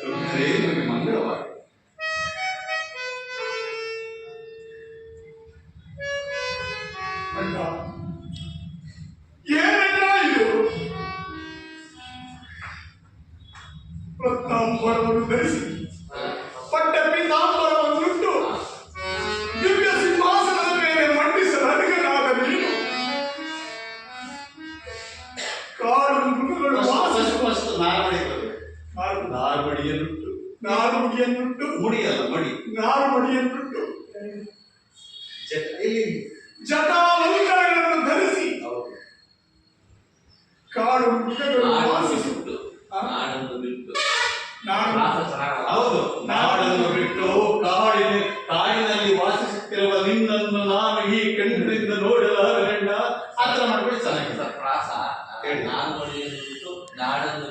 ರುದ್ರೇ ನಿಮಗೆ ಮಂಗಳವಾಗಲಿ. ಅಣ್ಣ, ಏನಣ್ಣ ಇದು? ರತ್ನಾಂಬರವನ್ನು ಧರಿಸಿ ಪಟ್ಟ ಪೀತಾಂಬರವನ್ನುಟ್ಟು ದಿವ್ಯ ಸಿಂಹಾಸನದ ಮೇಲೆ ಮಂಡಿಸಲು ಅರ್ಹನಾದ ನೀನು ಕಾಡು ಮೃಗಗಳು ಫಸ್ಟ್ ನಾರುಮಡಿಯನ್ನುಟ್ಟು ನಾರುಮಡಿಯನ್ನುಟ್ಟು ಮುಡಿಯಲ್ಲ ಮಡಿ ನಾರುಮಡಿಯನ್ನುಟ್ಟು ಇಲ್ಲಿ ಜಟಾಲಂಕಾರಗಳನ್ನು ಧರಿಸಿ ಕಾಡು ಮೃಗಗಳು ವಾಸಿಸುವುದು ನಾಡನ್ನು ಬಿಟ್ಟು ಹೌದು ನಾಡನ್ನು ಬಿಟ್ಟು ಕಾಡಿನಲ್ಲಿ ವಾಸಿಸುತ್ತಿರುವ ನಿನ್ನನ್ನು ನಾನು ಈ ಕಣ್ಣಿನಿಂದ ನೋಡಲಾರಣ್ಣ. ಆ ಥರ ಮಾಡ್ಕೊಳ್ಳಿ ಚೆನ್ನಾಗಿ ಪ್ರಾಸ ಹೇಳಿ. ನಾಡು ನಾಡನ್ನು